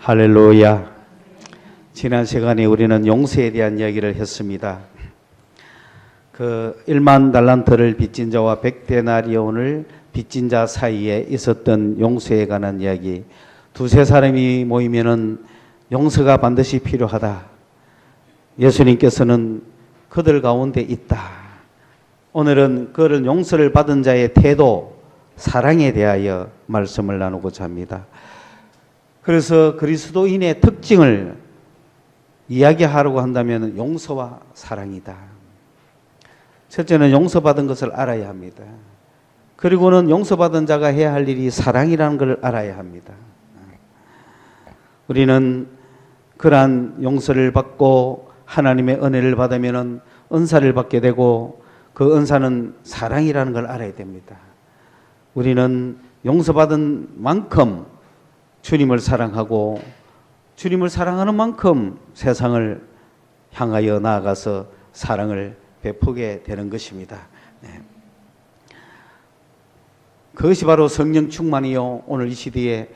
할렐루야. 지난 시간에 우리는 용서에 대한 이야기를 했습니다. 그 1만 달란트를 빚진 자와 100데나리온을 빚진 자 사이에 있었던 용서에 관한 이야기. 두세 사람이 모이면은 용서가 반드시 필요하다. 예수님께서는 그들 가운데 있다. 오늘은 그런 용서를 받은 자의 태도, 사랑에 대하여 말씀을 나누고자 합니다. 그래서 그리스도인의 특징을 이야기하려고 한다면 용서와 사랑이다. 첫째는 용서받은 것을 알아야 합니다. 그리고는 용서받은 자가 해야 할 일이 사랑이라는 걸 알아야 합니다. 우리는 그러한 용서를 받고 하나님의 은혜를 받으면 은사를 받게 되고 그 은사는 사랑이라는 걸 알아야 됩니다. 우리는 용서받은 만큼 주님을 사랑하고 주님을 사랑하는 만큼 세상을 향하여 나아가서 사랑을 베푸게 되는 것입니다. 네. 그것이 바로 성령 충만이요. 오늘 이 시대에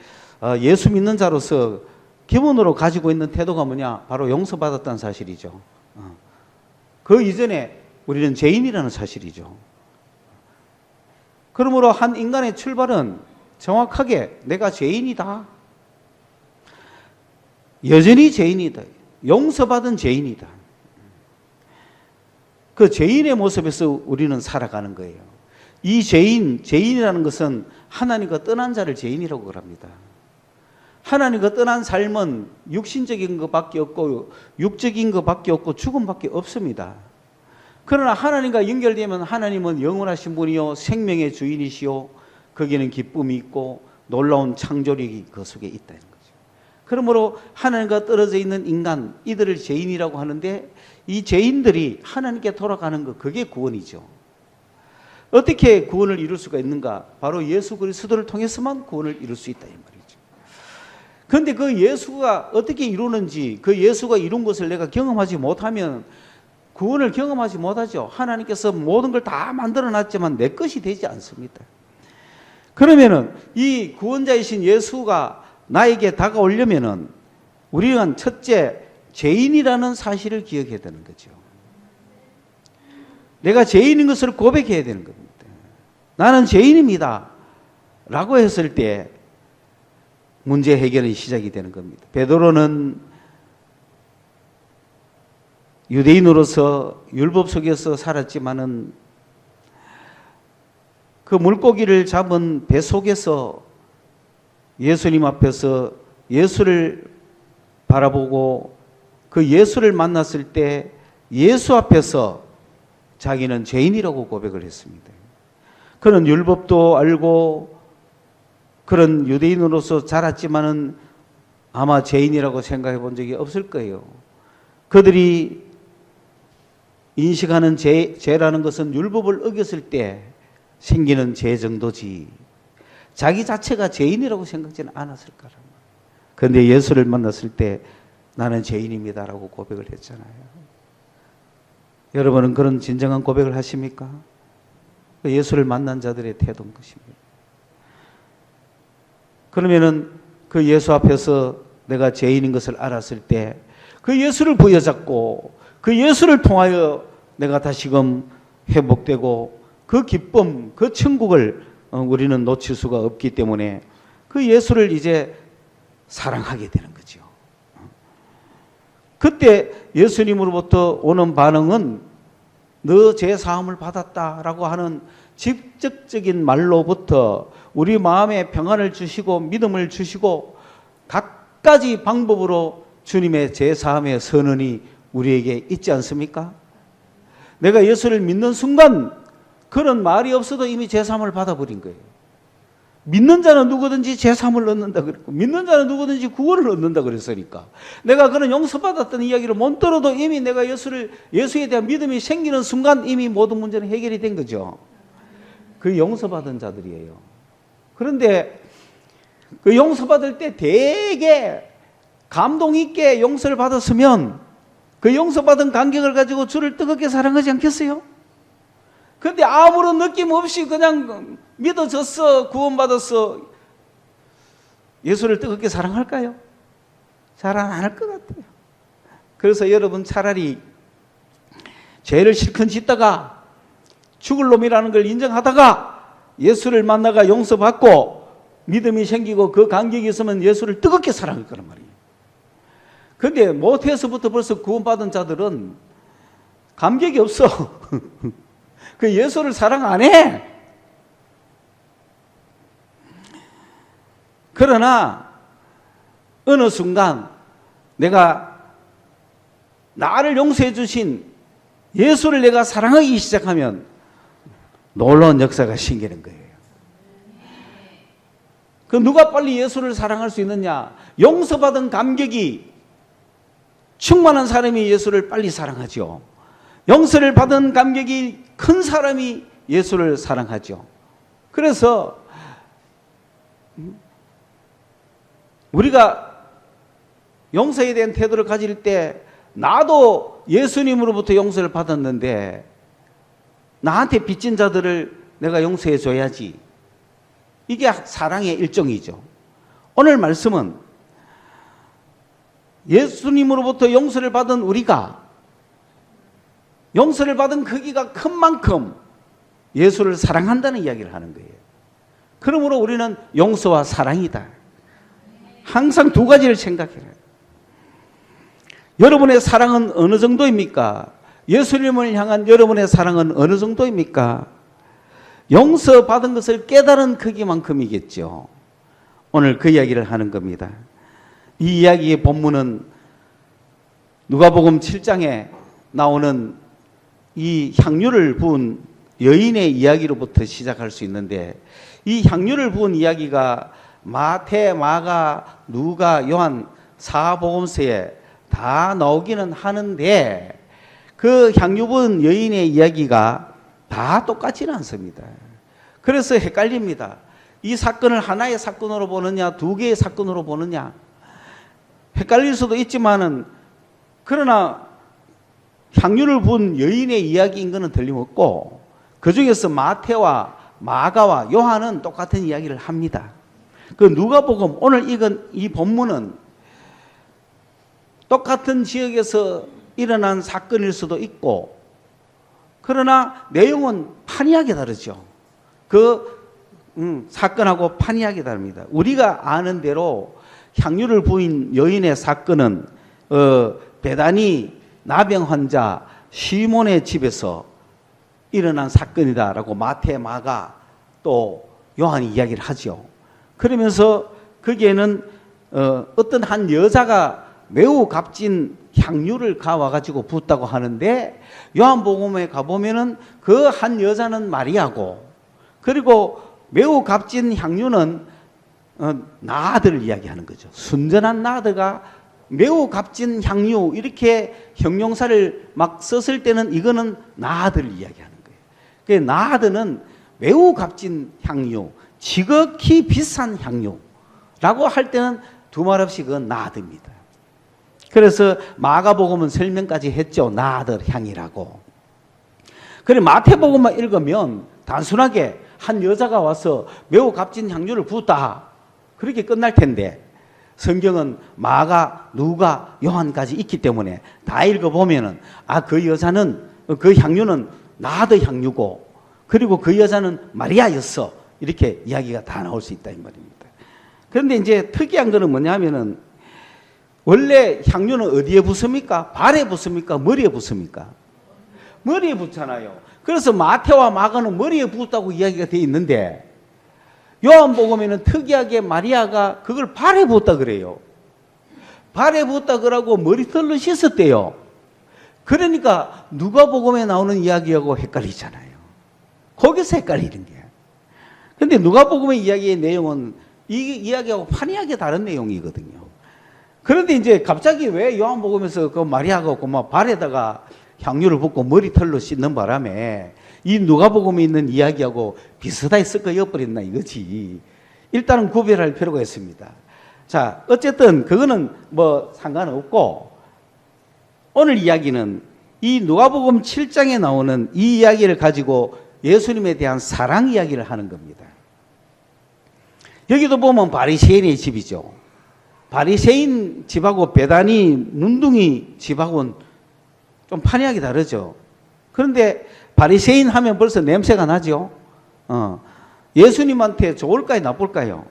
예수 믿는 자로서 기본으로 가지고 있는 태도가 뭐냐? 바로 용서받았다는 사실이죠. 그 이전에 우리는 죄인이라는 사실이죠. 그러므로 한 인간의 출발은 정확하게 내가 죄인이다. 여전히 죄인이다. 용서받은 죄인이다. 그 죄인의 모습에서 우리는 살아가는 거예요. 이 죄인이라는 것은 하나님과 떠난 자를 죄인이라고 합니다. 하나님과 떠난 삶은 육신적인 것밖에 없고 육적인 것밖에 없고 죽음밖에 없습니다. 그러나 하나님과 연결되면 하나님은 영원하신 분이요 생명의 주인이시요 거기는 기쁨이 있고 놀라운 창조력이 그 속에 있다는 거죠. 그러므로 하나님과 떨어져 있는 인간, 이들을 죄인이라고 하는데 이 죄인들이 하나님께 돌아가는 것, 그게 구원이죠. 어떻게 구원을 이룰 수가 있는가? 바로 예수 그리스도를 통해서만 구원을 이룰 수 있다 이 말이죠. 그런데 그 예수가 어떻게 이루는지, 그 예수가 이룬 것을 내가 경험하지 못하면 구원을 경험하지 못하죠. 하나님께서 모든 걸 다 만들어 놨지만 내 것이 되지 않습니다. 그러면은 이 구원자이신 예수가 나에게 다가오려면은 우리는 첫째 죄인이라는 사실을 기억해야 되는 거죠. 내가 죄인인 것을 고백해야 되는 겁니다. 나는 죄인입니다 라고 했을 때 문제 해결이 시작이 되는 겁니다. 베드로는 유대인으로서 율법 속에서 살았지만은 그 물고기를 잡은 배 속에서 예수님 앞에서 예수를 바라보고 그 예수를 만났을 때 예수 앞에서 자기는 죄인이라고 고백을 했습니다. 그는 율법도 알고 그런 유대인으로서 자랐지만은 아마 죄인이라고 생각해 본 적이 없을 거예요. 그들이 인식하는 죄라는 것은 율법을 어겼을 때 생기는 죄 정도지 자기 자체가 죄인이라고 생각지는 않았을 거란 말이에요. 그런데 예수를 만났을 때 나는 죄인입니다라고 고백을 했잖아요. 여러분은 그런 진정한 고백을 하십니까? 예수를 만난 자들의 태도인 것입니다. 그러면은 그 예수 앞에서 내가 죄인인 것을 알았을 때 그 예수를 부여잡고 그 예수를 통하여 내가 다시금 회복되고 그 기쁨, 그 천국을 우리는 놓칠 수가 없기 때문에 그 예수를 이제 사랑하게 되는 거죠. 그때 예수님으로부터 오는 반응은 너 죄 사함을 받았다라고 하는 직접적인 말로부터 우리 마음에 평안을 주시고 믿음을 주시고 갖가지 방법으로 주님의 죄 사함의 선언이 우리에게 있지 않습니까? 내가 예수를 믿는 순간 그런 말이 없어도 이미 죄 사함을 받아버린 거예요. 믿는 자는 누구든지 죄 사함을 얻는다 그랬고 믿는 자는 누구든지 구원을 얻는다 그랬으니까 내가 그런 용서받았다는 이야기를 못 들어도 이미 내가 예수에 대한 믿음이 생기는 순간 이미 모든 문제는 해결이 된 거죠. 그 용서받은 자들이에요. 그런데 그 용서받을 때 되게 감동 있게 용서를 받았으면 그 용서받은 감격을 가지고 주를 뜨겁게 사랑하지 않겠어요? 그런데 아무런 느낌 없이 그냥 믿어졌어, 구원받았어, 예수를 뜨겁게 사랑할까요? 잘 안 할 것 같아요. 그래서 여러분 차라리 죄를 실컷 짓다가 죽을 놈이라는 걸 인정하다가 예수를 만나가 용서받고 믿음이 생기고 그 감격이 있으면 예수를 뜨겁게 사랑할 거란 말이에요. 그런데 모태에서부터 벌써 구원받은 자들은 감격이 없어. 그 예수를 사랑 안 해. 그러나 어느 순간 내가 나를 용서해 주신 예수를 내가 사랑하기 시작하면 놀라운 역사가 생기는 거예요. 그 누가 빨리 예수를 사랑할 수 있느냐? 용서받은 감격이 충만한 사람이 예수를 빨리 사랑하죠. 용서를 받은 감격이 큰 사람이 예수를 사랑하죠. 그래서 우리가 용서에 대한 태도를 가질 때 나도 예수님으로부터 용서를 받았는데 나한테 빚진 자들을 내가 용서해 줘야지. 이게 사랑의 일종이죠. 오늘 말씀은 예수님으로부터 용서를 받은 우리가 용서를 받은 크기가 큰 만큼 예수를 사랑한다는 이야기를 하는 거예요. 그러므로 우리는 용서와 사랑이다. 항상 두 가지를 생각해라. 여러분의 사랑은 어느 정도입니까? 예수님을 향한 여러분의 사랑은 어느 정도입니까? 용서받은 것을 깨달은 크기만큼이겠죠. 오늘 그 이야기를 하는 겁니다. 이 이야기의 본문은 누가복음 7장에 나오는 이 향유를 부은 여인의 이야기로부터 시작할 수 있는데 이 향유를 부은 이야기가 마태, 마가, 누가, 요한 사복음서에 다 나오기는 하는데 그 향유 부은 여인의 이야기가 다 똑같지는 않습니다. 그래서 헷갈립니다. 이 사건을 하나의 사건으로 보느냐 두 개의 사건으로 보느냐 헷갈릴 수도 있지만은 그러나 향유를 부은 여인의 이야기인 것은 틀림없고 그 중에서 마태와 마가와 요한은 똑같은 이야기를 합니다. 그 누가복음 오늘 이 본문은 똑같은 지역에서 일어난 사건일 수도 있고 그러나 내용은 판이하게 다르죠. 그 사건하고 판이하게 다릅니다. 우리가 아는 대로 향유를 부인 여인의 사건은 베다니 나병 환자 시몬의 집에서 일어난 사건이다라고 마태, 마가 또 요한이 이야기를 하죠. 그러면서 거기에는 어떤 한 여자가 매우 값진 향유를 가와가지고 붓다고 하는데 요한복음에 가보면은 그 한 여자는 마리아고 그리고 매우 값진 향유는 나아들을 이야기하는 거죠. 순전한 나아들가 매우 값진 향유 이렇게 형용사를 막 썼을 때는 이거는 나아들을 이야기하는 거예요. 그 나아들은 매우 값진 향유, 지극히 비싼 향유라고 할 때는 두말 없이 그건 나아들입니다. 그래서 마가복음은 설명까지 했죠. 나아들 향이라고. 그래 마태복음만 읽으면 단순하게 한 여자가 와서 매우 값진 향유를 부었다. 그렇게 끝날 텐데 성경은 마가, 누가, 요한까지 있기 때문에 다 읽어보면은 그 여자는 그 향유는 나아들 향유고 그리고 그 여자는 마리아였어. 이렇게 이야기가 다 나올 수 있다 이 말입니다. 그런데 이제 특이한 거는 뭐냐면은 원래 향유는 어디에 붓습니까? 발에 붓습니까? 머리에 붓습니까? 머리에 붓잖아요. 그래서 마태와 마가는 머리에 붓다고 이야기가 되어 있는데 요한복음에는 특이하게 마리아가 그걸 발에 붓다 그래요. 발에 붓다 그러고 머리털로 씻었대요. 그러니까 누가복음에 나오는 이야기하고 헷갈리잖아요. 거기서 헷갈리는 거야. 그런데 누가복음의 이야기의 내용은 이 이야기하고 판이하게 다른 내용이거든요. 그런데 이제 갑자기 왜 요한복음에서 그 마리아가 막 발에다가 향유를 붓고 머리털로 씻는 바람에 이 누가복음에 있는 이야기하고 비슷하게 섞어버렸나 이거지. 일단은 구별할 필요가 있습니다. 자, 어쨌든 그거는 뭐 상관없고 오늘 이야기는 이 누가복음 7장에 나오는 이 이야기를 가지고 예수님에 대한 사랑 이야기를 하는 겁니다. 여기도 보면 바리새인의 집이죠. 바리새인 집하고 베다니 눈둥이 집하고는 좀 판이하게 다르죠. 그런데 바리새인 하면 벌써 냄새가 나죠. 예수님한테 좋을까요, 나쁠까요?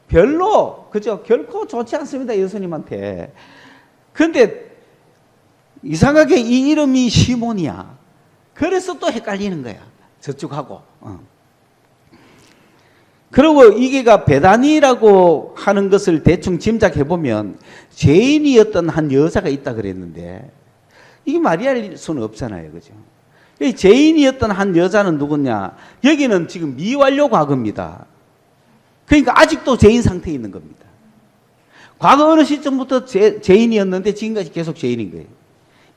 별로, 그죠? 결코 좋지 않습니다, 예수님한테. 그런데 이상하게 이 이름이 시몬이야. 그래서 또 헷갈리는 거야, 저쪽하고. 그리고 이게가 베다니라고 하는 것을 대충 짐작해 보면 죄인이었던 한 여자가 있다 그랬는데 이게 말이 할 수는 없잖아요, 그죠? 이 죄인이었던 한 여자는 누구냐? 여기는 지금 미완료 과거입니다. 그러니까 아직도 죄인 상태에 있는 겁니다. 과거 어느 시점부터 죄인이었는데 지금까지 계속 죄인인 거예요.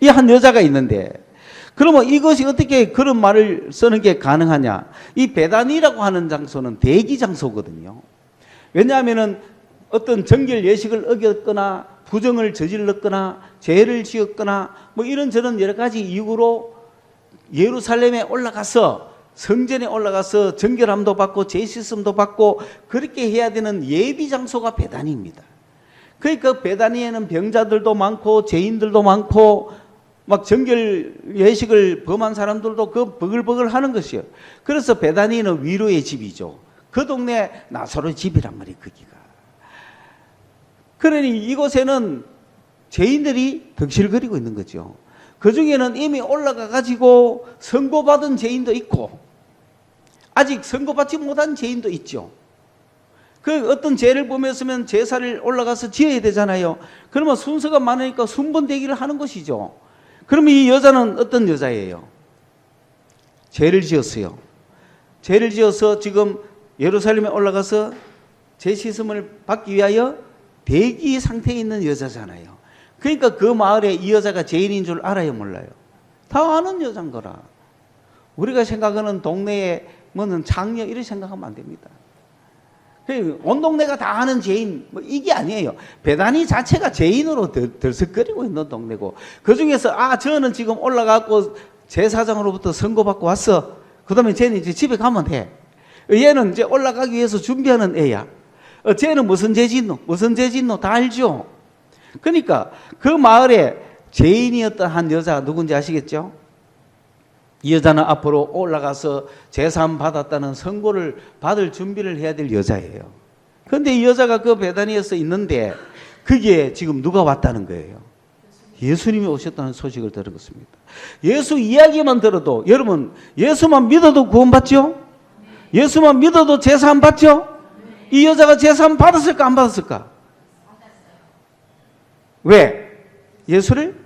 이 한 여자가 있는데 그러면 이것이 어떻게 그런 말을 쓰는 게 가능하냐? 이 베다니라고 하는 장소는 대기 장소거든요. 왜냐하면은 어떤 정결 예식을 어겼거나 부정을 저질렀거나 죄를 지었거나 뭐 이런저런 여러 가지 이유로 예루살렘에 올라가서 성전에 올라가서 정결함도 받고 죄 씻음도 받고 그렇게 해야 되는 예비 장소가 베다니입니다. 그러니까 베다니에는 병자들도 많고 죄인들도 많고 막 정결 예식을 범한 사람들도 그 버글버글 하는 것이요. 그래서 베다니는 위로의 집이죠. 그 동네 나사로의 집이란 말이에요, 거기가. 그러니 이곳에는 죄인들이 덕실거리고 있는 거죠. 그 중에는 이미 올라가 가지고 선고받은 죄인도 있고 아직 선고받지 못한 죄인도 있죠. 그 어떤 죄를 범했으면 제사를 올라가서 지어야 되잖아요. 그러면 순서가 많으니까 순번대기를 하는 것이죠. 그러면 이 여자는 어떤 여자예요? 죄를 지었어요. 죄를 지어서 지금 예루살렘에 올라가서 죄 씻음을 받기 위하여 대기 상태에 있는 여자잖아요. 그러니까 그 마을에 이 여자가 죄인인 줄 알아요, 몰라요? 다 아는 여자인 거라. 우리가 생각하는 동네에 뭐는 장녀 이렇게 생각하면 안 됩니다. 온 동네가 다 아는 죄인 뭐 이게 아니에요. 베다니 자체가 죄인으로 들썩거리고 있는 동네고 그 중에서 저는 지금 올라가고 제사장으로부터 선고받고 왔어. 그 다음에 쟤는 이제 집에 가면 돼. 얘는 이제 올라가기 위해서 준비하는 애야. 쟤는 무슨 죄 짓노? 무슨 죄 짓노? 다 알죠. 그러니까 그 마을에 죄인이었던 한 여자가 누군지 아시겠죠? 이 여자는 앞으로 올라가서 제사함 받았다는 선고를 받을 준비를 해야 될 여자예요. 그런데 이 여자가 그 베다니에서 있는데 그게 지금 누가 왔다는 거예요? 예수님이 오셨다는 소식을 들은 것입니다. 예수 이야기만 들어도 여러분 예수만 믿어도 구원받죠? 예수만 믿어도 제사함 받죠? 이 여자가 제사함 받았을까 안 받았을까? 왜? 예수를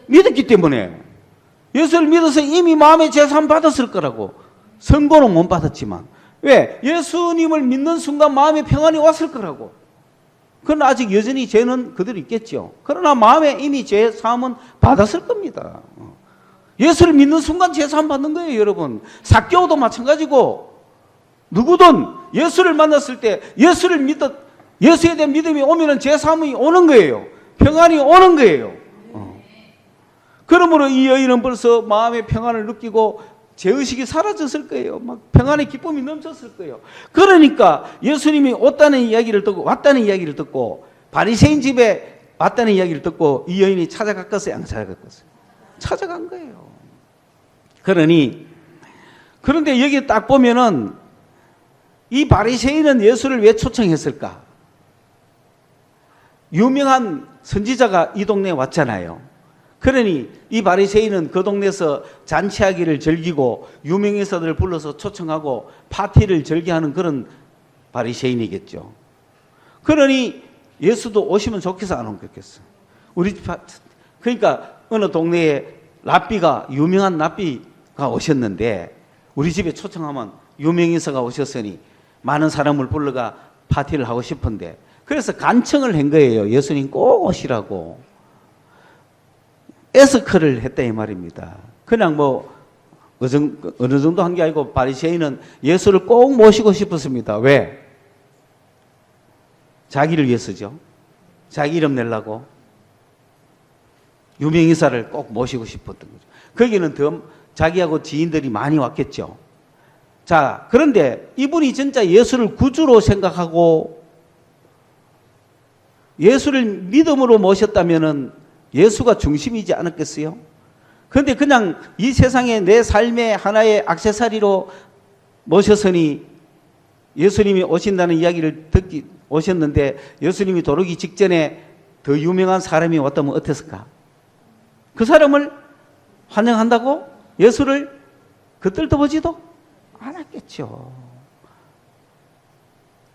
믿었기 때문에. 예수를 믿어서 이미 마음에 제사함 받았을 거라고. 선고는 못 받았지만. 왜? 예수님을 믿는 순간 마음에 평안이 왔을 거라고. 그러나 아직 여전히 죄는 그대로 있겠죠. 그러나 마음에 이미 제사함은 받았을 겁니다. 예수를 믿는 순간 제사함 받는 거예요, 여러분. 삭개오도 마찬가지고 누구든 예수를 만났을 때 예수에 대한 믿음이 오면은 제사함이 오는 거예요. 평안이 오는 거예요. 그러므로 이 여인은 벌써 마음의 평안을 느끼고 죄의식이 사라졌을 거예요. 막 평안의 기쁨이 넘쳤을 거예요. 그러니까 예수님이 왔다는 이야기를 듣고 바리새인 집에 왔다는 이야기를 듣고 이 여인이 찾아갔겠어요? 안 찾아갔겠어요? 찾아간 거예요. 그런데 여기 딱 보면은 이 바리새인은 예수를 왜 초청했을까? 유명한 선지자가 이 동네에 왔잖아요. 그러니 이 바리새인은 그 동네에서 잔치하기를 즐기고 유명인사들을 불러서 초청하고 파티를 즐겨하는 그런 바리새인이겠죠. 그러니 예수도 오시면 좋겠어 안 오겠어? 그러니까 어느 동네에 유명한 랍비가 오셨는데 우리 집에 초청하면 유명인사가 오셨으니 많은 사람을 불러가 파티를 하고 싶은데 그래서 간청을 한 거예요. 예수님 꼭 오시라고. 에스커를 했다 이 말입니다. 그냥 어느 정도 한 게 아니고 바리새인은 예수를 꼭 모시고 싶었습니다. 왜? 자기를 위해서죠. 자기 이름 내려고 유명인사를 꼭 모시고 싶었던 거죠. 거기는 더 자기하고 지인들이 많이 왔겠죠. 자, 그런데 이분이 진짜 예수를 구주로 생각하고 예수를 믿음으로 모셨다면은 예수가 중심이지 않았겠어요? 그런데 그냥 이 세상에 내 삶의 하나의 액세서리로 모셨으니 예수님이 오신다는 이야기를 듣기 오셨는데 예수님이 돌아오기 직전에 더 유명한 사람이 왔다면 어땠을까? 그 사람을 환영한다고 예수를 겉들떠보지도 않았겠죠.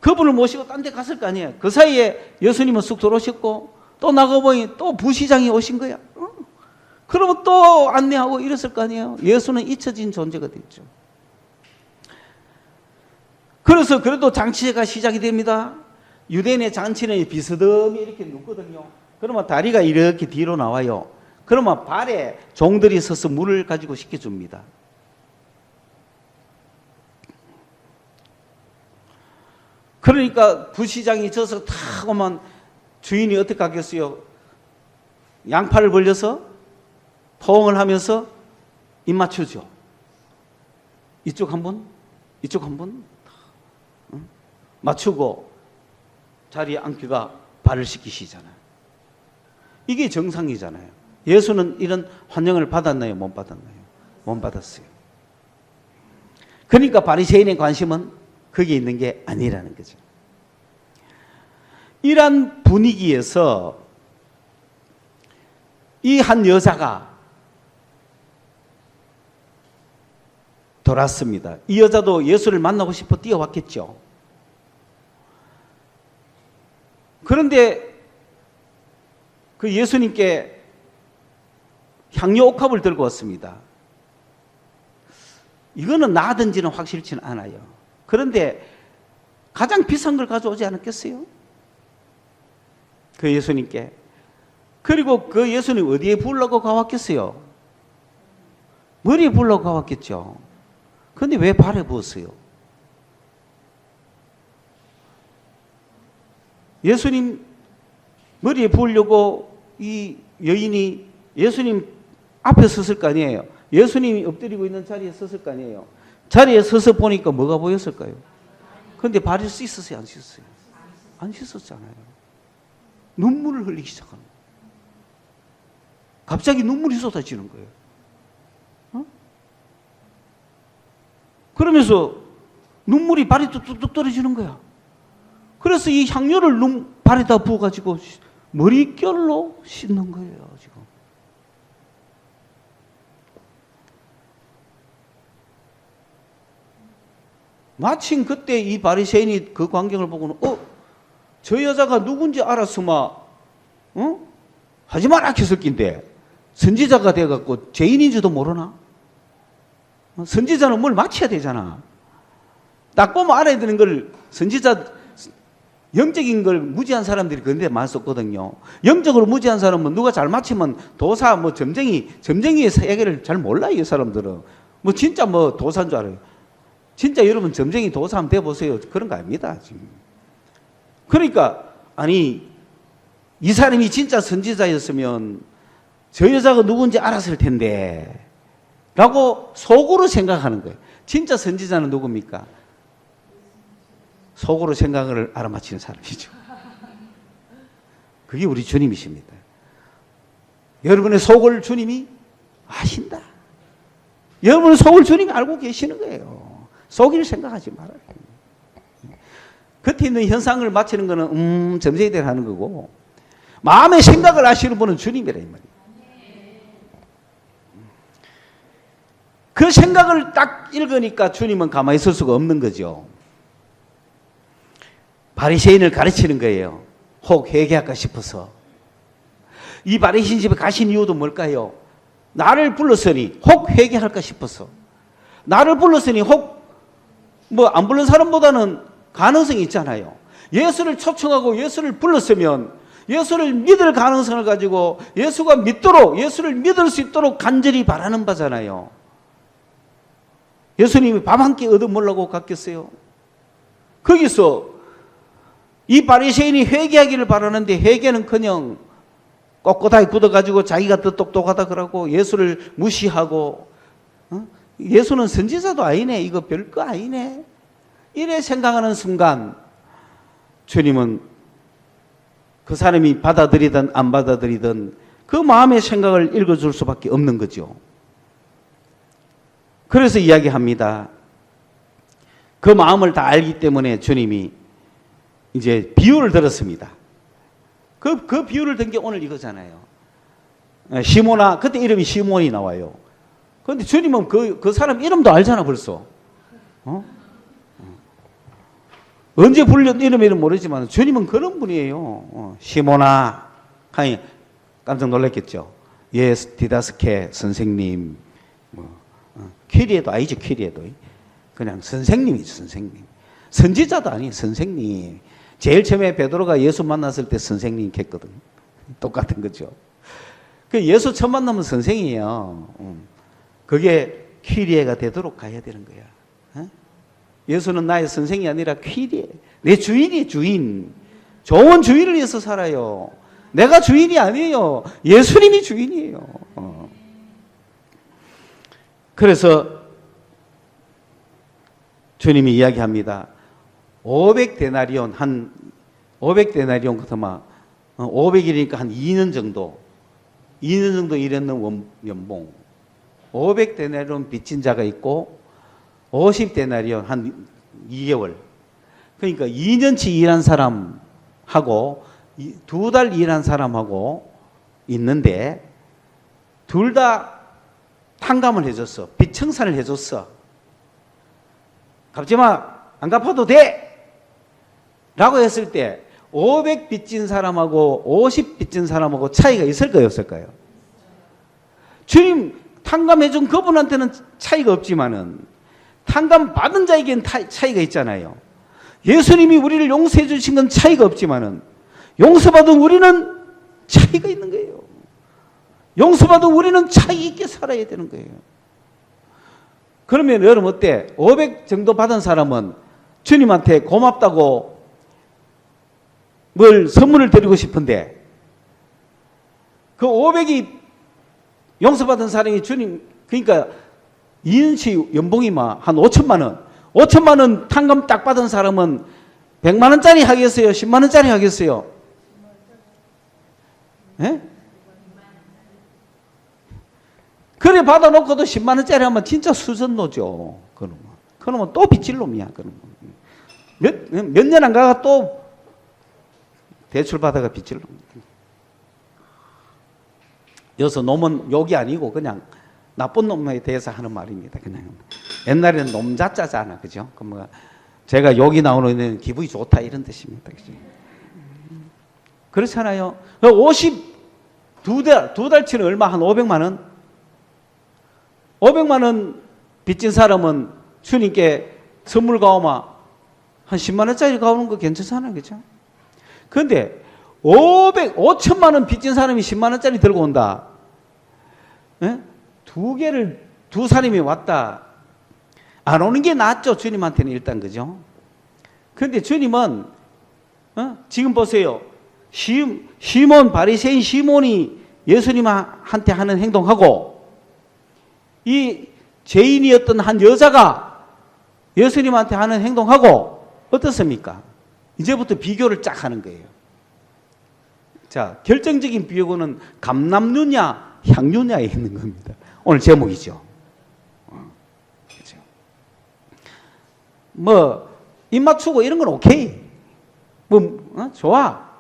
그분을 모시고 딴 데 갔을 거 아니에요. 그 사이에 예수님은 쑥 들어오셨고 또 나가보니 또 부시장이 오신 거야. 그러면 또 안내하고 이랬을 거 아니에요. 예수는 잊혀진 존재가 됐죠. 그래서 그래도 잔치가 시작이 됩니다. 유대인의 잔치는 비스듬히 이렇게 눕거든요. 그러면 다리가 이렇게 뒤로 나와요. 그러면 발에 종들이 서서 물을 가지고 씻겨줍니다. 그러니까 부시장이 져서 탁 오면 주인이 어떻게 하겠어요? 양팔을 벌려서 포옹을 하면서 입 맞추죠. 이쪽 한 번, 이쪽 한 번 맞추고 자리에 앉기가 발을 씻기시잖아요. 이게 정상이잖아요. 예수는 이런 환영을 받았나요? 못 받았나요? 못 받았어요. 그러니까 바리새인의 관심은 거기에 있는 게 아니라는 거죠. 이런 분위기에서 이 한 여자가 돌았습니다. 이 여자도 예수를 만나고 싶어 뛰어왔겠죠. 그런데 그 예수님께 향료 옥합을 들고 왔습니다. 이거는 나든지는 확실치는 않아요. 그런데 가장 비싼 걸 가져오지 않았겠어요? 그 예수님께. 그리고 그 예수님 어디에 부으려고 가왔겠어요? 머리에 부으려고 가왔겠죠. 그런데 왜 발에 부었어요? 예수님 머리에 부으려고 이 여인이 예수님 앞에 섰을 거 아니에요. 예수님이 엎드리고 있는 자리에 섰을 거 아니에요. 자리에 서서 보니까 뭐가 보였을까요? 그런데 발이 씻었어요? 안 씻었어요? 안 씻었잖아요. 눈물을 흘리기 시작하는 거예요. 갑자기 눈물이 쏟아지는 거예요. 그러면서 눈물이 발에 뚝뚝뚝 떨어지는 거야. 그래서 이 향료를 발에다 부어가지고 머릿결로 씻는 거예요, 지금. 마침 그때 이 바리새인이 그 광경을 보고는 저 여자가 누군지 알았으면 하지 마라 했을 낀데 선지자가 돼갖고 죄인인지도 모르나? 선지자는 뭘 맞춰야 되잖아. 딱 보면 알아야 되는 걸 선지자 영적인 걸 무지한 사람들이 그런데 많이 썼거든요. 영적으로 무지한 사람은 누가 잘 맞히면 도사 점쟁이의 세계를 잘 몰라요. 이 사람들은 진짜 도사인 줄 알아요. 진짜 여러분 점쟁이 도사 한번 돼보세요. 그런 거 아닙니다. 지금. 그러니까 아니 이 사람이 진짜 선지자였으면 저 여자가 누군지 알았을 텐데 라고 속으로 생각하는 거예요. 진짜 선지자는 누굽니까? 속으로 생각을 알아맞히는 사람이죠. 그게 우리 주님이십니다. 여러분의 속을 주님이 아신다. 여러분의 속을 주님이 알고 계시는 거예요. 속일 생각하지 말아요. 겉에 있는 현상을 맞히는 거는 점쟁이들 하는 거고 마음의 생각을 아시는 분은 주님이라 이 말이에요. 그 생각을 딱 읽으니까 주님은 가만히 있을 수가 없는 거죠. 바리새인을 가르치는 거예요. 혹 회개할까 싶어서. 이 바리새인 집에 가신 이유도 뭘까요? 나를 불렀으니 혹 회개할까 싶어서. 나를 불렀으니 혹 안 부른 사람보다는 가능성이 있잖아요. 예수를 초청하고 예수를 불렀으면 예수를 믿을 가능성을 가지고 예수가 믿도록 예수를 믿을 수 있도록 간절히 바라는 바잖아요. 예수님이 밥 한 끼 얻어먹으려고 갔겠어요? 거기서 이 바리새인이 회개하기를 바라는데 회개는커녕 꼿꼿하게 굳어가지고 자기가 더 똑똑하다 그러고 예수를 무시하고 예수는 선지자도 아니네. 이거 별거 아니네. 이래 생각하는 순간 주님은 그 사람이 받아들이든 안 받아들이든 그 마음의 생각을 읽어줄 수밖에 없는 거죠. 그래서 이야기합니다. 그 마음을 다 알기 때문에 주님이 이제 비유를 들었습니다. 그 비유를 든 게 오늘 이거잖아요. 시몬아, 그때 이름이 시몬이 나와요. 그런데 주님은 그 사람 이름도 알잖아, 벌써. 언제 불렸 이름은 모르지만 주님은 그런 분이에요. 시몬아, 하니 깜짝 놀랐겠죠. 예스, 디다스케 선생님. 퀴리에도 아니죠, 퀴리에도. 그냥 선생님이죠, 선생님. 선지자도 아니에요, 선생님. 제일 처음에 베드로가 예수 만났을 때 선생님 했거든. 똑같은 거죠. 그 예수 처음 만나면 선생이에요. 그게 퀴리에가 되도록 가야 되는 거야. 예수는 나의 선생이 아니라 퀴리에. 내 주인이에요, 주인. 좋은 주인을 위해서 살아요. 내가 주인이 아니에요. 예수님이 주인이에요. 그래서 주님이 이야기합니다. 500데나리온, 한 500데나리온 같으면 500일이니까 한 2년 정도 일했는 연봉. 500데나리온 빚진 자가 있고 50데나리온 한 2개월. 그러니까 2년치 일한 사람하고 2달 일한 사람하고 있는데 둘 다 탕감을 해줬어. 빚 청산을 해줬어. 갚지 마. 안 갚아도 돼. 라고 했을 때 500 빚진 사람하고 50 빚진 사람하고 차이가 있을까요, 없을까요? 주님 탕감해준 그분한테는 차이가 없지만은 탕감 받은 자에게는 차이가 있잖아요. 예수님이 우리를 용서해 주신 건 차이가 없지만은 용서받은 우리는 차이가 있는 거예요. 용서받은 우리는 차이 있게 살아야 되는 거예요. 그러면 여러분 어때? 500 정도 받은 사람은 주님한테 고맙다고 뭘 선물을 드리고 싶은데 그 500이 용서받은 사람이 주님, 그러니까 2년치 연봉이 막 한 5천만 원. 5천만 원 탕감 딱 받은 사람은 100만 원짜리 하겠어요? 10만 원짜리 하겠어요? 예? 그래 받아놓고도 10만 원짜리 하면 진짜 수전노죠. 그러면 또 빚질 놈이야. 몇 년 안 가가 또 대출 받아가 빚질 놈. 여기서 놈은 욕이 아니고 그냥 나쁜 놈에 대해서 하는 말입니다. 그냥 옛날에는 놈자자잖아, 그죠? 그럼 제가 욕이 나오는 기분이 좋다 이런 뜻입니다, 그죠? 그렇잖아요. 두 달치는 얼마? 한 500만 원? 500만 원 빚진 사람은 주님께 선물 가오마 한 10만 원짜리 가오는 거 괜찮잖아요, 그죠? 그런데 5천만 원 빚진 사람이 10만 원짜리 들고 온다. 예? 두 사람이 왔다. 안 오는 게 낫죠, 주님한테는 일단, 그죠? 그런데 주님은, 지금 보세요. 시몬, 바리새인 시몬이 예수님한테 하는 행동하고, 이 죄인이었던 한 여자가 예수님한테 하는 행동하고, 어떻습니까? 이제부터 비교를 쫙 하는 거예요. 자, 결정적인 비교는 감람류냐, 향유냐에 있는 겁니다. 오늘 제목이죠. 그렇죠. 입 맞추고 이런 건 오케이. 좋아.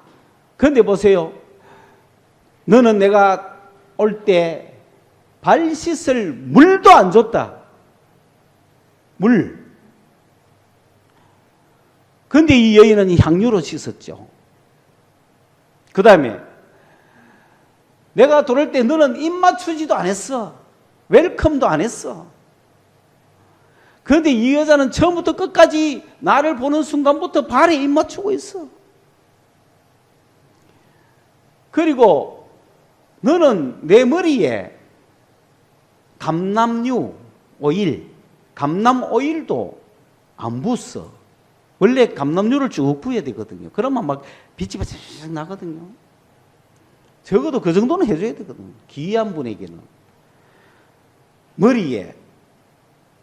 그런데 보세요. 너는 내가 올 때 발 씻을 물도 안 줬다. 물. 그런데 이 여인은 이 향유로 씻었죠. 그 다음에 내가 들어올 때 너는 입 맞추지도 안 했어. 웰컴도 안 했어. 그런데 이 여자는 처음부터 끝까지 나를 보는 순간부터 발에 입 맞추고 있어. 그리고 너는 내 머리에 감람류 오일, 감람 오일도 안 부었어. 원래 감람류를 쭉 부어야 되거든요. 그러면 막 빛이 바짝 나거든요. 적어도 그 정도는 해줘야 되거든요. 귀한 분에게는. 머리에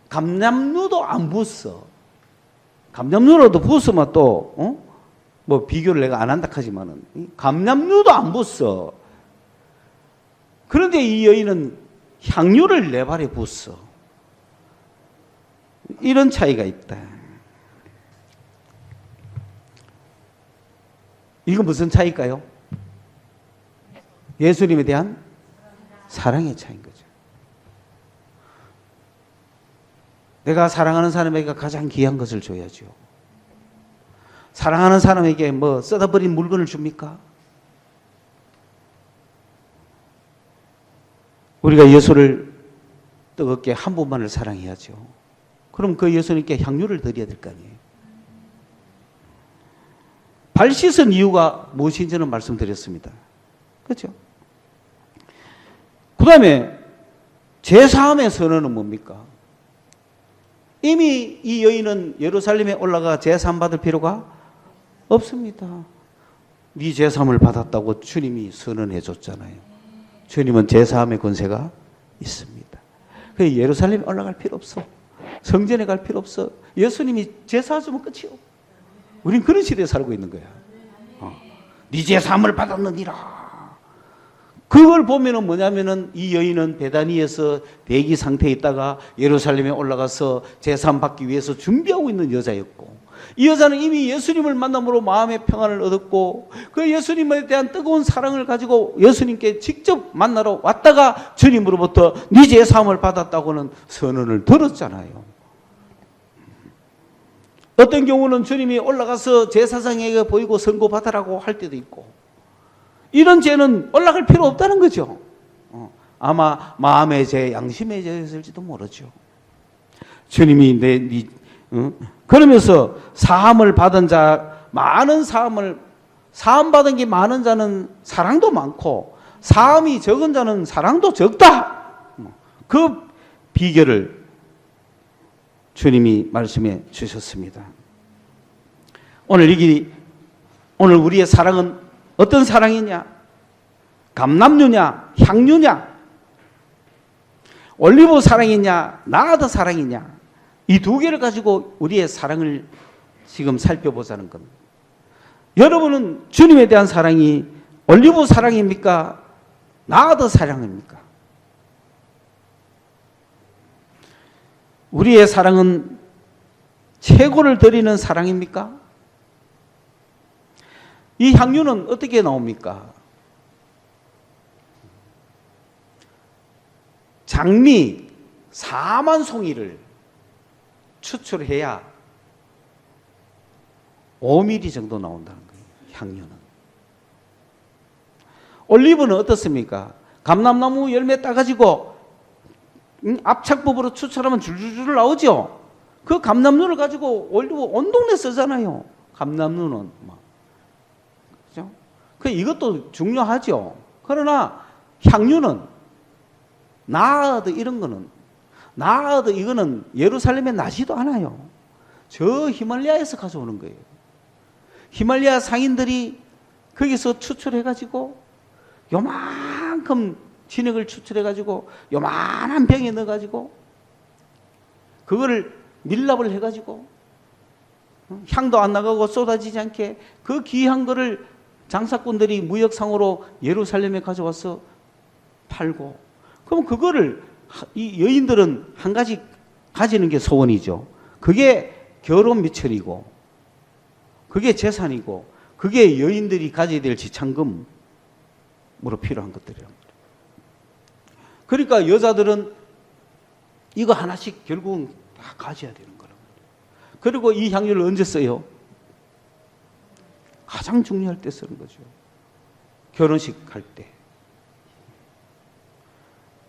감람류도 안 부었어. 감람류라도 부었으면 또 뭐 비교를 내가 안 한다 하지만은 감람류도 안 붓어. 그런데 이 여인은 향유를 내 발에 붓어. 이런 차이가 있다. 이건 무슨 차이일까요? 예수님에 대한 사랑의 차이인 거죠. 내가 사랑하는 사람에게 가장 귀한 것을 줘야죠. 사랑하는 사람에게 뭐 쏟아버린 물건을 줍니까? 우리가 예수를 뜨겁게 한 분만을 사랑해야죠. 그럼 그 예수님께 향유를 드려야 될 거 아니에요. 발 씻은 이유가 무엇인지는 말씀드렸습니다. 그렇죠? 그 다음에 제사함의 선언은 뭡니까? 이미 이 여인은 예루살렘에 올라가 제사함 받을 필요가 없습니다. 네 제사함을 받았다고 주님이 선언해 줬잖아요. 주님은 제사함의 권세가 있습니다. 그래서 예루살렘에 올라갈 필요 없어. 성전에 갈 필요 없어. 예수님이 제사하시면 끝이요. 우린 그런 시대에 살고 있는 거야. 네 제사함을 받았느니라. 그걸 보면은 뭐냐면은 이 여인은 베다니에서 대기 상태에 있다가 예루살렘에 올라가서 제사함 받기 위해서 준비하고 있는 여자였고, 이 여자는 이미 예수님을 만남으로 마음의 평안을 얻었고, 그 예수님에 대한 뜨거운 사랑을 가지고 예수님께 직접 만나러 왔다가 주님으로부터 네 제사함을 받았다고는 선언을 들었잖아요. 어떤 경우는 주님이 올라가서 제사장에게 보이고 선고받으라고 할 때도 있고, 이런 죄는 올라갈 필요 없다는 거죠. 아마 마음의 죄, 양심의 죄였을지도 모르죠. 주님이 그러면서 사함을 받은 자, 많은 사함 받은 게 많은 자는 사랑도 많고, 사함이 적은 자는 사랑도 적다. 그 비결을 주님이 말씀해 주셨습니다. 오늘 우리의 사랑은 어떤 사랑이냐? 감람류냐? 향유냐? 올리브 사랑이냐? 나아더 사랑이냐? 이 두 개를 가지고 우리의 사랑을 지금 살펴보자는 겁니다. 여러분은 주님에 대한 사랑이 올리브 사랑입니까? 나아더 사랑입니까? 우리의 사랑은 최고를 드리는 사랑입니까? 이 향유는 어떻게 나옵니까? 장미 4만 송이를 추출해야 5mm 정도 나온다는 거예요. 향유는. 올리브는 어떻습니까? 감람나무 열매 따가지고 압착법으로 추출하면 줄줄줄 나오죠. 그 감람류를 가지고 올리브 온 동네 쓰잖아요. 감람류는 그죠? 그 이것도 중요하죠. 그러나 향유는 나아드 이런 거는 나아드 이거는 예루살렘에 나지도 않아요. 저 히말라야에서 가져오는 거예요. 히말라야 상인들이 거기서 추출해가지고 요만큼 진액을 추출해가지고 요만한 병에 넣어가지고 그거를 밀랍을 해가지고 향도 안 나가고 쏟아지지 않게 그 귀한 거를 장사꾼들이 무역상으로 예루살렘에 가져와서 팔고, 그럼 그거를 이 여인들은 한 가지 가지는 게 소원이죠. 그게 결혼 미철이고 그게 재산이고 그게 여인들이 가져야 될 지참금으로 필요한 것들이란 말이에요. 그러니까 여자들은 이거 하나씩 결국은 다 가져야 되는 거란 말이에요. 그리고 이 향유를 언제 써요? 가장 중요할 때 쓰는 거죠. 결혼식 할 때.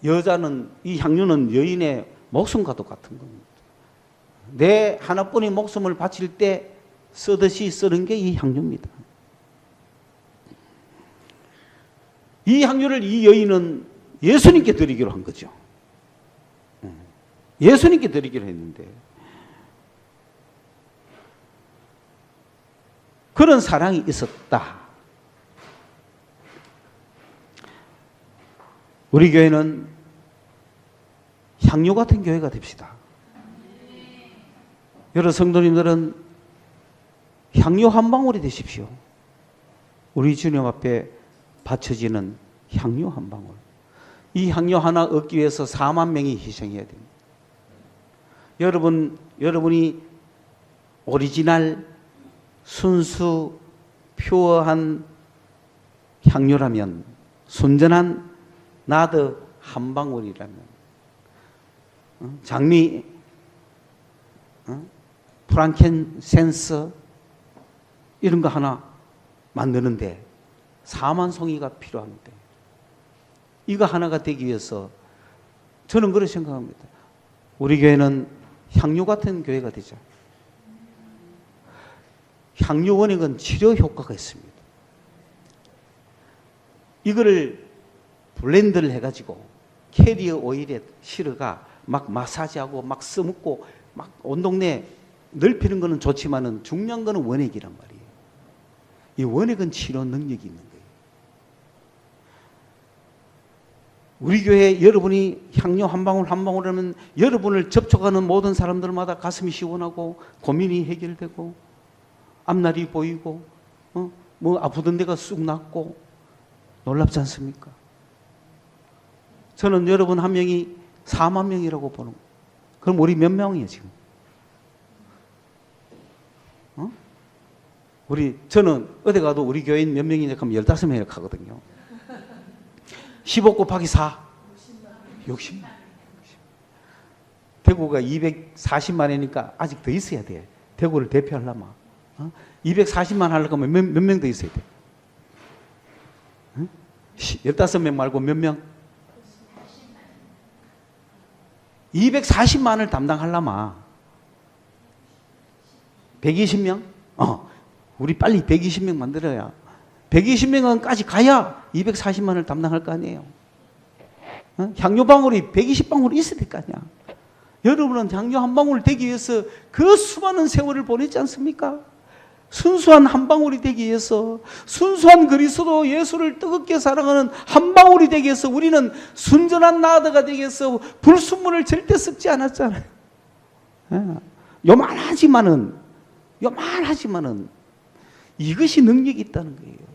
여자는 이 향유는 여인의 목숨과도 같은 겁니다. 내 하나뿐인 목숨을 바칠 때 쓰듯이 쓰는 게 이 향유입니다. 이 향유를 이 여인은 예수님께 드리기로 한 거죠. 예수님께 드리기로 했는데 그런 사랑이 있었다. 우리 교회는 향유 같은 교회가 됩시다. 여러 성도님들은 향유 한 방울이 되십시오. 우리 주님 앞에 바쳐지는 향유 한 방울. 이 향유 하나 얻기 위해서 4만 명이 희생해야 됩니다. 여러분이 오리지널 순수 퓨어한 향유라면, 순전한 나드 한 방울이라면, 장미, 프랑켄센스 이런 거 하나 만드는데 4만 송이가 필요합니다. 이거 하나가 되기 위해서 저는 그렇게 생각합니다. 우리 교회는 향유 같은 교회가 되자. 향유 원액은 치료 효과가 있습니다. 이거를 블렌드를 해가지고 캐리어 오일에 실어가 막 마사지하고 막 써먹고 막 온 동네 넓히는 거는 좋지만은 중요한 거는 원액이란 말이에요. 이 원액은 치료 능력이 있는 거예요. 우리 교회 여러분이 향유 한 방울 한 방울 하면 여러분을 접촉하는 모든 사람들마다 가슴이 시원하고 고민이 해결되고 앞날이 보이고 뭐 아프던 데가 쑥 낫고 놀랍지 않습니까? 저는 여러분 한 명이 4만 명이라고 보는 거예요. 그럼 우리 몇 명이에요 지금? 저는 어디 가도 우리 교인 몇 명이냐 하면 15명이라고 하거든요. 15 곱하기 4 60만. 대구가 240만이니까 아직 더 있어야 돼. 대구를 대표하려면 240만 하려고 하면 몇 명 더 있어야 돼? 15명 말고 몇 명? 240만을 담당하려면 120명? 우리 빨리 120명 만들어야 120명까지 가야 240만을 담당할 거 아니에요. 향유방울이 120방울이 있어야 될 거 아니야. 여러분은 향유 한 방울 되기 위해서 그 수많은 세월을 보냈지 않습니까? 순수한 한 방울이 되기 위해서, 순수한 그리스도 예수를 뜨겁게 사랑하는 한 방울이 되기 위해서 우리는 순전한 나드가 되기 위해서 불순물을 절대 섞지 않았잖아요. 요만하지만은 이것이 능력이 있다는 거예요.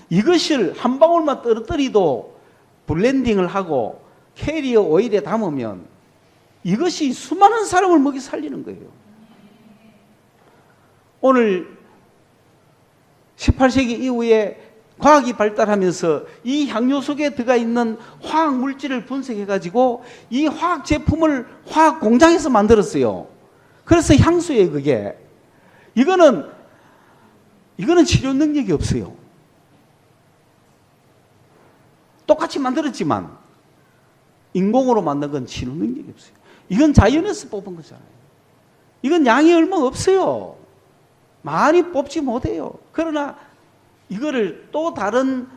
이것을 한 방울만 떨어뜨리도 블렌딩을 하고 캐리어 오일에 담으면 이것이 수많은 사람을 먹이 살리는 거예요. 오늘 18세기 이후에 과학이 발달하면서 이 향유 속에 들어가 있는 화학 물질을 분석해가지고 이 화학 제품을 화학 공장에서 만들었어요. 그래서 향수예요, 그게. 이거는 치료 능력이 없어요. 똑같이 만들었지만 인공으로 만든 건 치료 능력이 없어요. 이건 자연에서 뽑은 거잖아요. 이건 양이 얼마 없어요. 많이 뽑지 못해요. 그러나 이거를 또 다른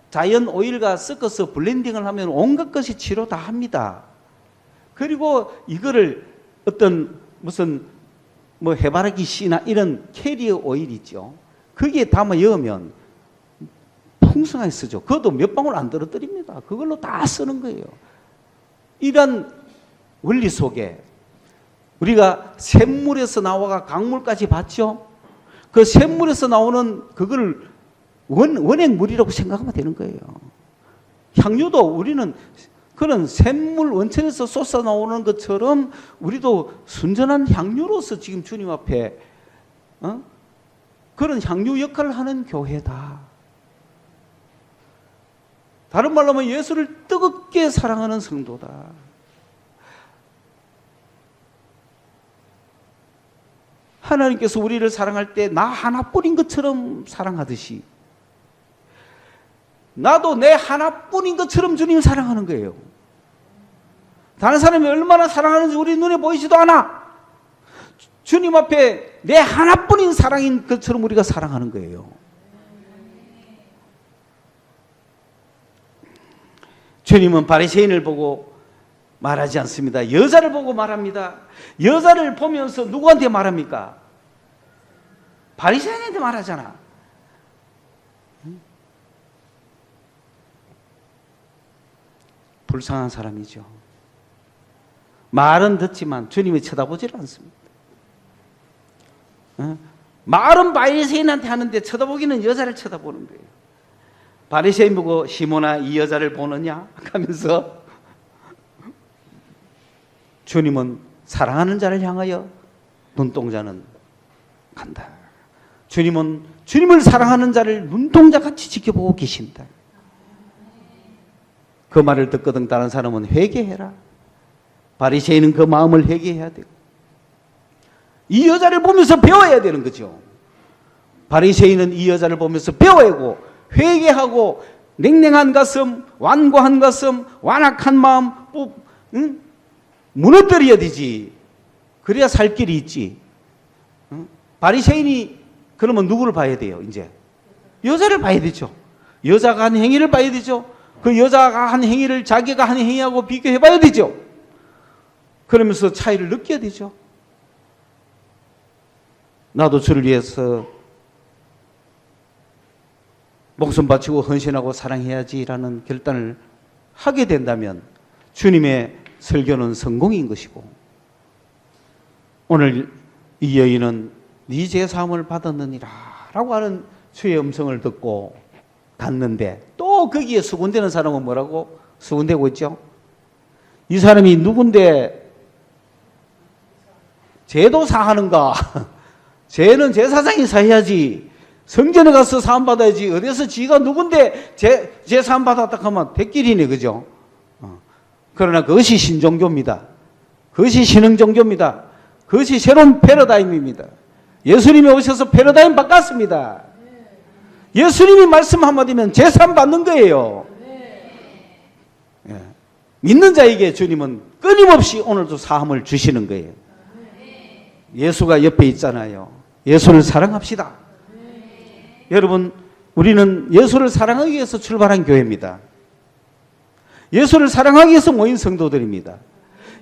자연 오일과 섞어서 블렌딩을 하면 온갖 것이 치료 다 합니다. 그리고 이거를 어떤 무슨 뭐 해바라기 씨나 이런 캐리어 오일 있죠. 거기에 담아 넣으면 풍성하게 쓰죠. 그것도 몇 방울 안 떨어뜨립니다. 그걸로 다 쓰는 거예요. 이런 원리 속에 우리가 샘물에서 나와가 강물까지 봤죠. 그 샘물에서 나오는 그걸 원액물이라고 생각하면 되는 거예요. 향유도 우리는 그런 샘물 원천에서 쏟아 나오는 것처럼 우리도 순전한 향유로서 지금 주님 앞에 그런 향유 역할을 하는 교회다. 다른 말로 하면 예수를 뜨겁게 사랑하는 성도다. 하나님께서 우리를 사랑할 때 나 하나뿐인 것처럼 사랑하듯이 나도 내 하나뿐인 것처럼 주님을 사랑하는 거예요. 다른 사람이 얼마나 사랑하는지 우리 눈에 보이지도 않아. 주님 앞에 내 하나뿐인 사랑인 것처럼 우리가 사랑하는 거예요. 주님은 바리새인을 보고 말하지 않습니다. 여자를 보고 말합니다. 여자를 보면서 누구한테 말합니까? 바리새인한테 말하잖아. 불쌍한 사람이죠. 말은 듣지만 주님이 쳐다보질 않습니다. 말은 바리새인한테 하는데 쳐다보기는 여자를 쳐다보는 거예요. 바리새인 보고 시몬아 이 여자를 보느냐 하면서 주님은 사랑하는 자를 향하여 눈동자는 간다. 주님은 주님을 사랑하는 자를 눈동자같이 지켜보고 계신다. 그 말을 듣거든 다른 사람은 회개해라. 바리새인은 그 마음을 회개해야 되고 이 여자를 보면서 배워야 되는 거죠. 바리새인은 이 여자를 보면서 배워야 하고 회개하고 냉랭한 가슴, 완고한 가슴, 완악한 마음 무너뜨려야 되지. 그래야 살 길이 있지. 바리새인이 그러면 누구를 봐야 돼요? 이제 여자를 봐야 되죠. 여자가 한 행위를 봐야 되죠. 그 여자가 한 행위를 자기가 한 행위하고 비교해 봐야 되죠. 그러면서 차이를 느껴야 되죠. 나도 주를 위해서 목숨 바치고 헌신하고 사랑해야지라는 결단을 하게 된다면 주님의 설교는 성공인 것이고, 오늘 이 여인은 네 죄 사함을 받았느니라 라고 하는 주의 음성을 듣고 갔는데, 또 거기에 수군대는 사람은 뭐라고 수군대고 있죠? 이 사람이 누군데 죄도 사하는가? 죄는 제사장이 사해야지. 성전에 가서 사함 받아야지. 어디서 지가 누군데 죄 사함 받았다 하면 대길이네, 그죠? 그러나 그것이 신종교입니다. 그것이 신흥종교입니다. 그것이 새로운 패러다임입니다. 예수님이 오셔서 패러다임 바꿨습니다. 예수님이 말씀 한마디면 제삼 받는 거예요. 예. 믿는 자에게 주님은 끊임없이 오늘도 사함을 주시는 거예요. 예수가 옆에 있잖아요. 예수를 사랑합시다. 여러분, 우리는 예수를 사랑하기 위해서 출발한 교회입니다. 예수를 사랑하기 위해서 모인 성도들입니다.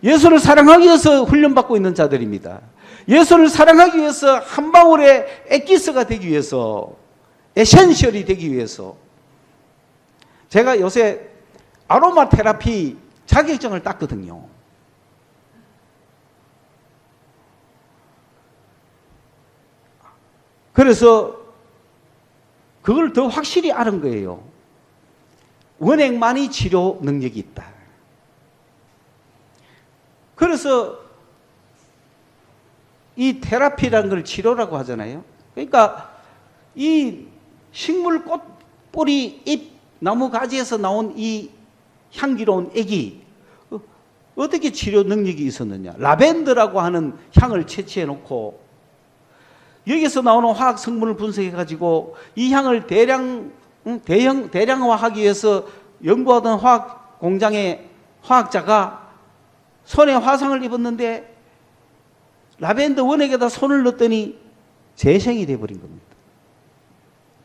예수를 사랑하기 위해서 훈련받고 있는 자들입니다. 예수를 사랑하기 위해서 한 방울의 엑기스가 되기 위해서, 에센셜이 되기 위해서. 제가 요새 아로마 테라피 자격증을 땄거든요. 그래서 그걸 더 확실히 아는 거예요. 원액만이 치료 능력이 있다. 그래서 이 테라피라는 걸 치료라고 하잖아요. 그러니까 이 식물 꽃, 뿌리, 잎, 나무 가지에서 나온 이 향기로운 액이 어떻게 치료 능력이 있었느냐. 라벤더라고 하는 향을 채취해 놓고 여기서 나오는 화학 성분을 분석해 가지고 이 향을 대량화하기 위해서 연구하던 화학 공장의 화학자가 손에 화상을 입었는데 라벤더 원액에다 손을 넣었더니 재생이 되어버린 겁니다.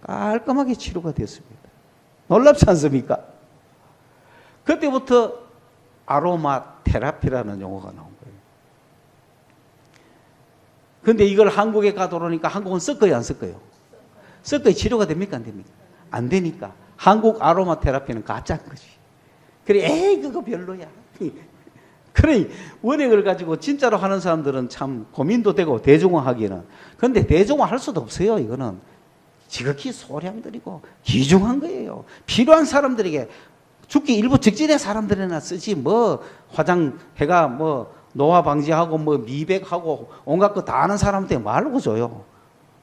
깔끔하게 치료가 됐습니다. 놀랍지 않습니까? 그때부터 아로마 테라피라는 용어가 나온 거예요. 근데 이걸 한국에 가둬놓으니까 한국은 섞어요, 안 섞어요? 섞어야 치료가 됩니까, 안 됩니까? 안 되니까 한국 아로마 테라피는 가짜인 거지. 그래, 에이 그거 별로야. 그래, 원액을 가지고 진짜로 하는 사람들은 참 고민도 되고 대중화하기는. 그런데 대중화할 수도 없어요. 이거는 지극히 소량들이고 귀중한 거예요. 필요한 사람들에게, 죽기 일부 직전의 사람들에나 쓰지, 뭐 화장해가 뭐 노화 방지하고 뭐 미백하고 온갖 거 다 아는 사람한테 말고 줘요.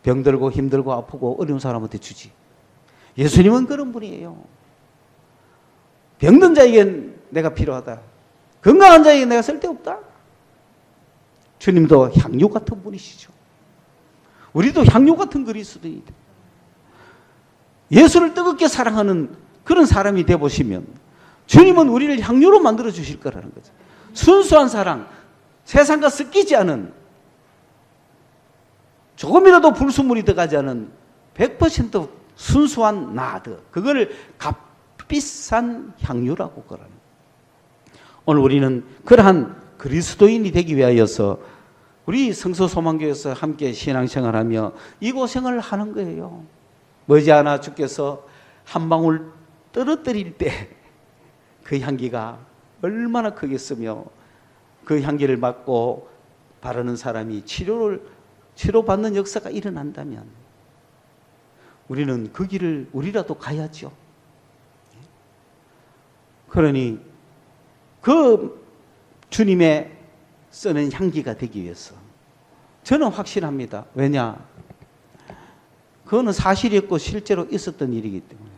병들고 힘들고 아프고 어려운 사람한테 주지. 예수님은 그런 분이에요. 병든 자에겐 내가 필요하다. 건강한 자에게 내가 쓸데없다. 주님도 향유 같은 분이시죠. 우리도 향유 같은 그리스도인이다. 예수를 뜨겁게 사랑하는 그런 사람이 되어보시면 주님은 우리를 향유로 만들어 주실 거라는 거죠. 순수한 사랑, 세상과 섞이지 않은, 조금이라도 불순물이 들어가지 않은 100% 순수한 나드, 그걸 값비싼 향유라고 그러는. 오늘 우리는 그러한 그리스도인이 되기 위하여서 우리 성서소망교회에서 함께 신앙생활하며 이 고생을 하는 거예요. 머지않아 주께서 한 방울 떨어뜨릴 때 그 향기가 얼마나 크겠으며 그 향기를 맡고 바르는 사람이 치료를 치료받는 역사가 일어난다면 우리는 그 길을 우리라도 가야죠. 그러니 그 주님의 쓰는 향기가 되기 위해서 저는 확신합니다. 왜냐? 그거는 사실이었고 실제로 있었던 일이기 때문에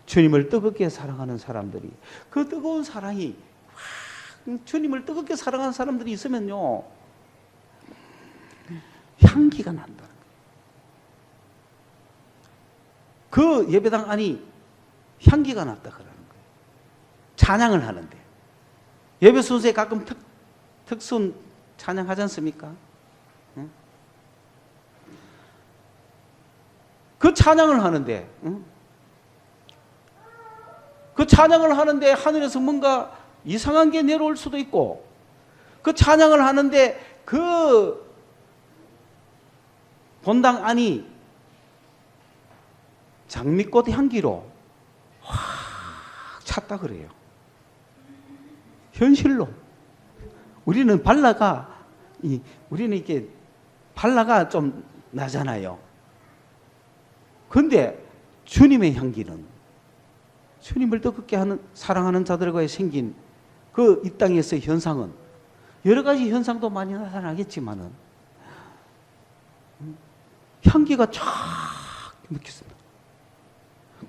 주님을 뜨겁게 사랑하는 사람들이, 그 뜨거운 사랑이, 주님을 뜨겁게 사랑하는 사람들이 있으면요, 향기가 난다는 거예요. 그 예배당 안이 향기가 났다 그러는 거예요. 찬양을 하는데. 예배 순서에 가끔 특순 찬양하지 않습니까? 응? 그 찬양을 하는데, 응? 그 찬양을 하는데 하늘에서 뭔가 이상한 게 내려올 수도 있고, 그 찬양을 하는데 그 본당 안이 장미꽃 향기로 확 찼다 그래요. 현실로. 우리는 우리는 이렇게 발라가 좀 나잖아요. 그런데 주님의 향기는, 주님을 뜨겁게 사랑하는 자들과의 생긴 그 이 땅에서의 현상은, 여러 가지 현상도 많이 나타나겠지만은 향기가 쫙 느꼈습니다.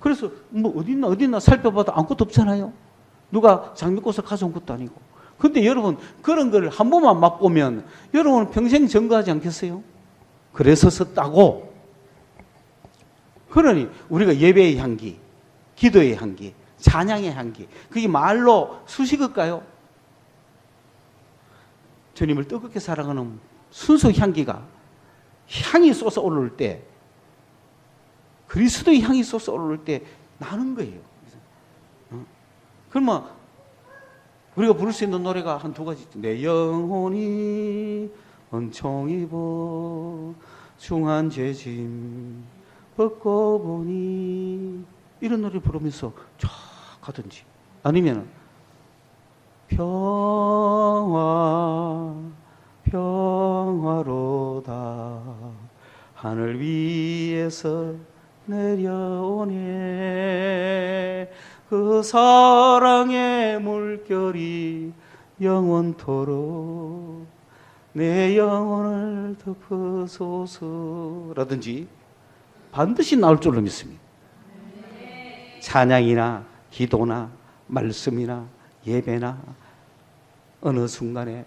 그래서 뭐 어딨나 살펴봐도 아무것도 없잖아요. 누가 장미꽃을 가져온 것도 아니고. 근데 여러분, 그런 걸 한 번만 맛보면 여러분은 평생 증거하지 않겠어요? 그래서 썼다고. 그러니 우리가 예배의 향기, 기도의 향기, 찬양의 향기, 그게 말로 수식일까요? 주님을 뜨겁게 사랑하는 순수 향기가, 향이 솟아오를 때, 그리스도의 향이 솟아오를 때 나는 거예요. 그러면 우리가 부를 수 있는 노래가 한 두 가지 있죠. 내 영혼이 은총 입어 중한 죄짐 벗고 보니, 이런 노래 부르면서 쫙 가든지, 아니면 평화로다 하늘 위에서 내려오네, 그 사랑의 물결이 영원토록 내 영혼을 덮으소서라든지 반드시 나올 줄로 믿습니다. 찬양이나 기도나 말씀이나 예배나 어느 순간에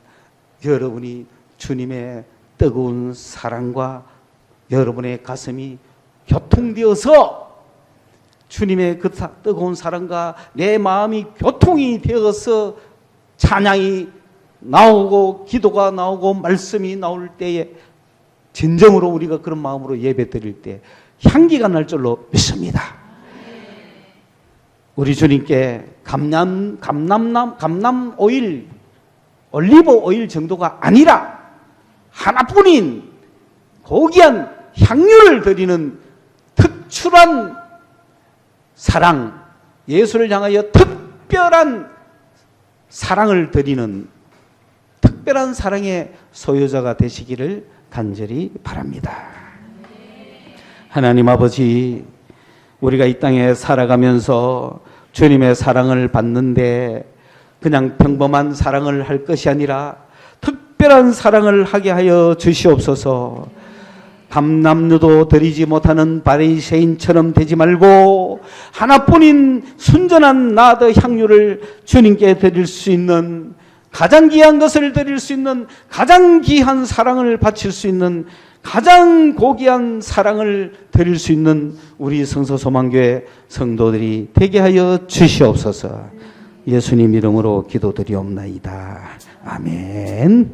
여러분이 주님의 뜨거운 사랑과 여러분의 가슴이 교통되어서, 주님의 그 뜨거운 사랑과 내 마음이 교통이 되어서 찬양이 나오고 기도가 나오고 말씀이 나올 때에 진정으로 우리가 그런 마음으로 예배 드릴 때 향기가 날 줄로 믿습니다. 우리 주님께 감람 오일, 올리브 오일 정도가 아니라 하나뿐인 고귀한 향유를 드리는 특출한 사랑, 예수를 향하여 특별한 사랑을 드리는 특별한 사랑의 소유자가 되시기를 간절히 바랍니다. 하나님 아버지, 우리가 이 땅에 살아가면서 주님의 사랑을 받는데 그냥 평범한 사랑을 할 것이 아니라 특별한 사랑을 하게 하여 주시옵소서. 감람류도 드리지 못하는 바리새인처럼 되지 말고 하나뿐인 순전한 나드 향유를 주님께 드릴 수 있는, 가장 귀한 것을 드릴 수 있는, 가장 귀한 사랑을 바칠 수 있는, 가장 고귀한 사랑을 드릴 수 있는 우리 성서소망교회 성도들이 되게 하여 주시옵소서. 예수님 이름으로 기도드리옵나이다. 아멘.